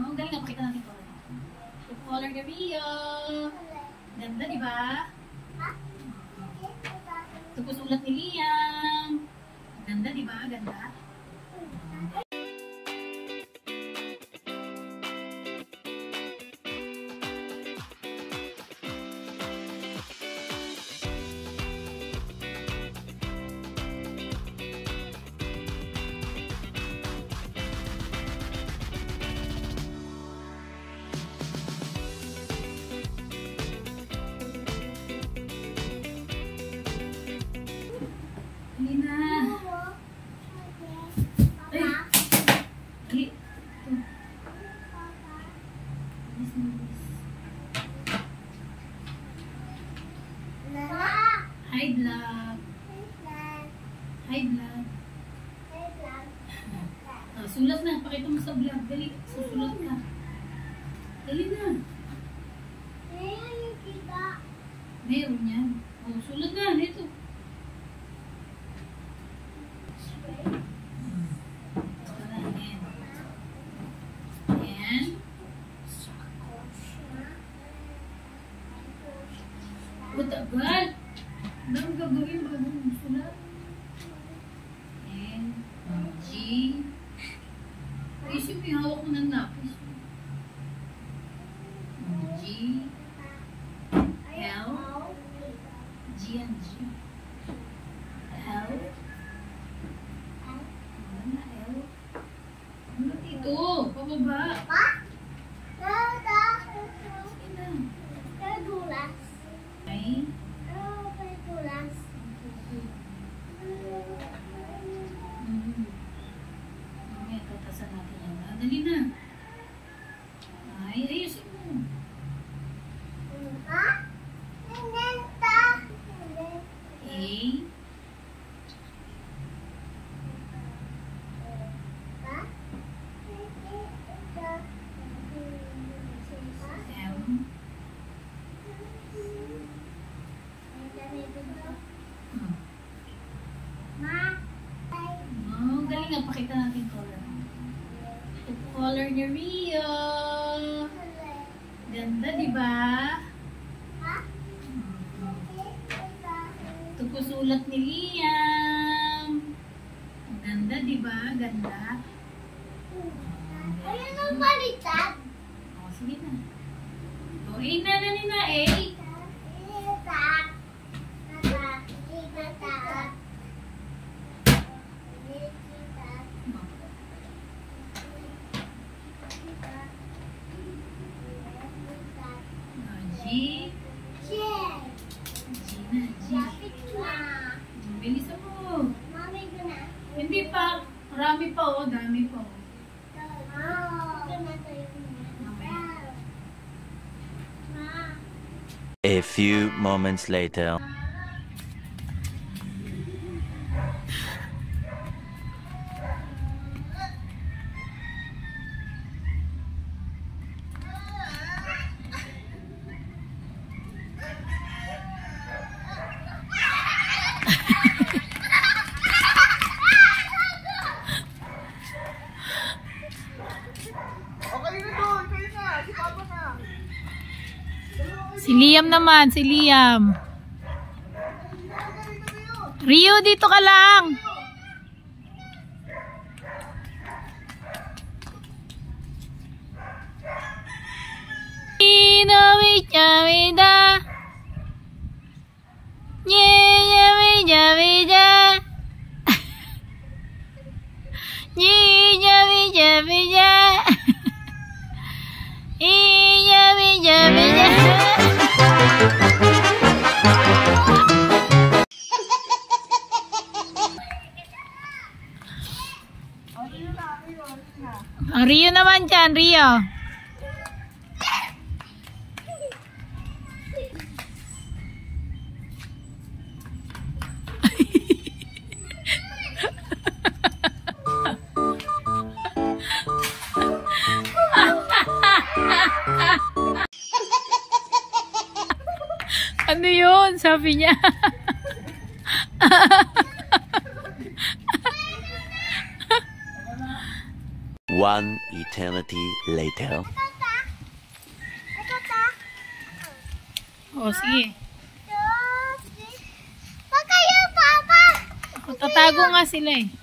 Oh, galing nga. Pakita natin color. Color ni Rio. Ganda, di ba? Ito po sulat ni Liam. Ganda, di ba? Ganda. Lina. Ay. Ay. Hi, vlog. Hi, vlog. Oh, sulat na. Pakita mo sa vlog. Dali. Susulat ka. Dali na. Meron yan. Oh, sulat na. Dito. Matagal. Anong gagawin bago mo sulat? N, G. Isip yung hawak mo ng lapis. G, L, G and G. L. Ano na L? Ano dito? Pababa. Ay. Mamaya tatasan natin yan. Dali na. Ay, ayusin mo. A. Pakita natin color. Ito color ni Rio. Ganda, di ba? Ito po sulat ni Liam. Ganda, di ba? Ganda. Ayun ang baliktad. O, sige na. O, A na na ni na, A. G. G na, G. Bilisan mo. Hindi pa. Marami pa, oh. Dami pa, oh. A few moments later. Si Liam naman, si Liam. Rio, dito ka lang. Ang Rio naman dyan, Rio. Ano yun? Sabi niya. One eternity later. O, sige. Wag kayo, Papa! O, tatago nga sila eh.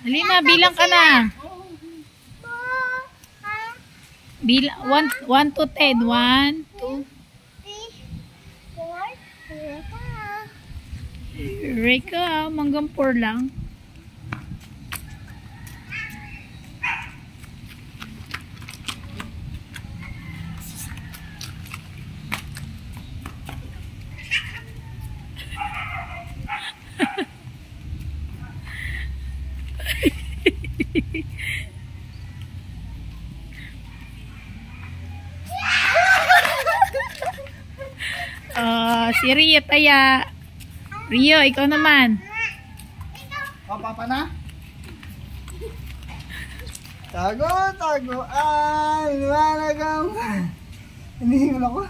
Dali na, bilang ka na. Bilang, 1 to 10. 1, 2. Reka, hanggang 4 lang. Si Rio taya. Rio, ikaw naman. O, Papa na? Tago, tago. Ay, liwanag ang... Hinihingal ako.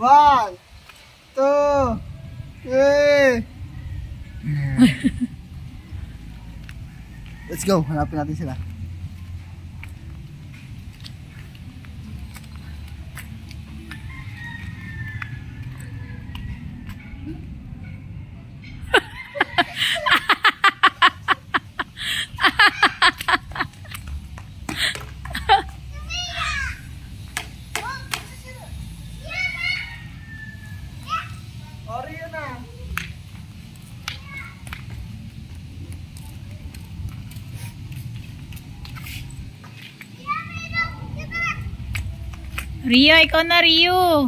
1, 2, 3. Let's go. Hanapin natin sila. Rio na. Rio, ikaw na, Rio.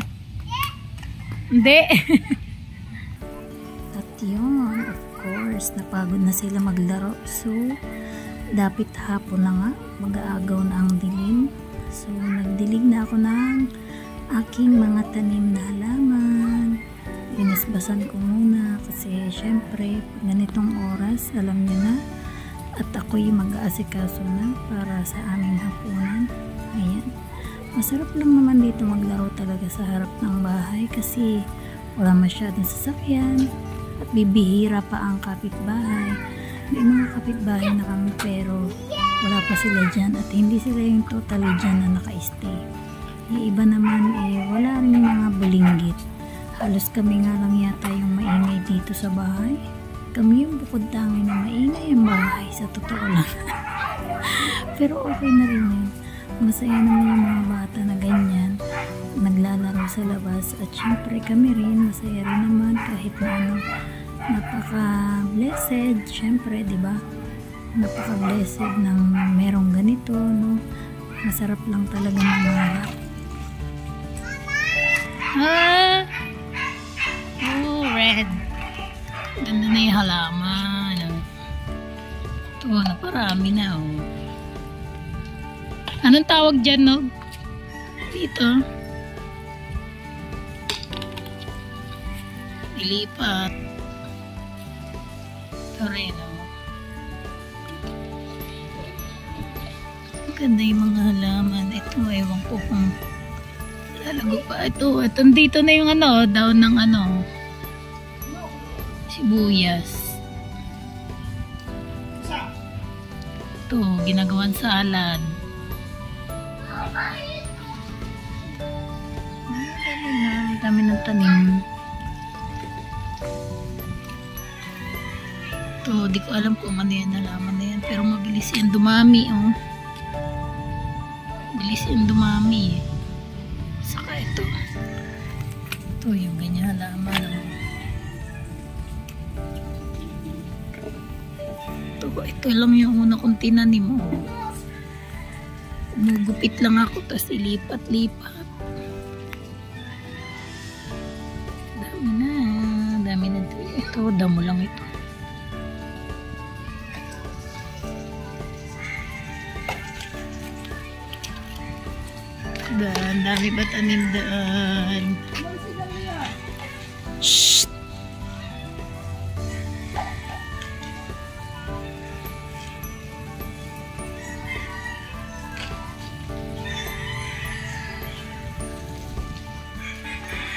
Hindi. At yun, of course, napagod na sila maglaro. So, dapat hapon na nga, mag-aagaw na ang dilim. So, nagdilig na ako ng aking mga tanim na halaman. Binasbasan ko muna kasi syempre, pag ganitong oras, alam niyo na, at ako'y mag-aasikaso na para sa aming hapunan. Ayan. Masarap lang naman dito maglaro talaga sa harap ng bahay kasi wala masyadong sasakyan at bibihira pa ang kapitbahay. May mga kapitbahay na kami pero wala pa sila dyan at hindi sila yung totally dyan na naka-stay. Yung iba naman wala rin mga bulinggit. Halos kami nga lang yata yung maingay dito sa bahay. Kami yung bukod tangi na maingay ang bahay sa totoo lang. Pero okay na rin yun. Masaya naman yung mga bata na ganyan, naglalaro sa labas at syempre kami rin, masaya rin naman kahit na ano, napaka-blessed, syempre, di ba? Napaka-blessed ng merong ganito, no? Masarap lang talaga mangarap. Oh, red. Ganda na yung halaman. Ito, naparami na, oh. Anong tawag dyan, no? Dito. Ilipat. Ito rin, oh. Maganda yung mga halaman. Ito, ewan ko kung lalago pa. Ito, dito na yung ano, daon ng ano, sibuyas. Ito, ginagawan salad. Dami ng tanim. Ito, di ko alam kung ano yan, nalaman na yan. Pero mabilis yan dumami, oh. Mabilis yan dumami, eh. Saka ito. Ito, yung ganyan halaman, oh. Ito lang yung una kong tinanim, oh. Gupit lang ako, tapos ilipat-lipat. Dami na ito, damo lang ito. Dami ba tanim daan? Shhh!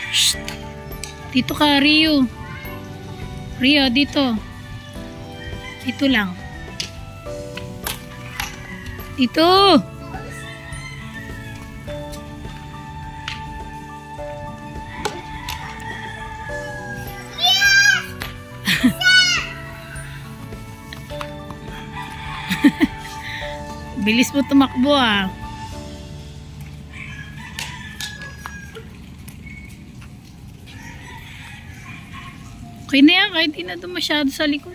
Shhh! Dito ka, Rio. Rio, dito. Dito lang. Dito! Bilis mo tumakbo ah. Okay na yan, kahit di na doon masyado sa likod.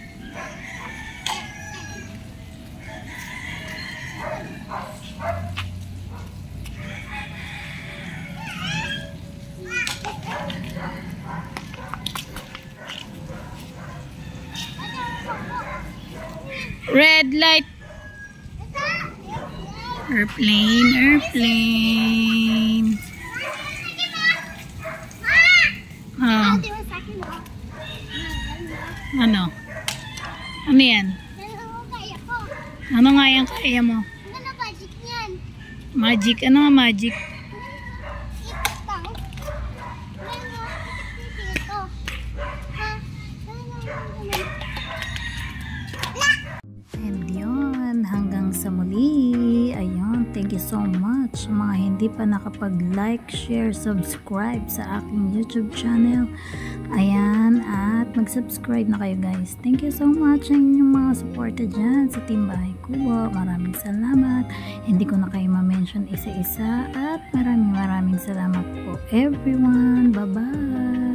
Red light. Airplane, airplane. Oh. Ano? Ano yan? Ano nga yung kaya mo? Ano magic yan? Magic? Ano nga magic? Itang. Dito. Ha? And yun, hanggang sa muli. Ayun, thank you so much. Mga hindi pa nakapag-like, share, subscribe sa aking YouTube channel. Ayan, at mag-subscribe na kayo guys. Thank you so much sa inyong mga suporta dyan sa Team Bahay Kubo. Maraming salamat. Hindi ko na kayo ma-mention isa-isa. At maraming salamat po everyone. Bye-bye.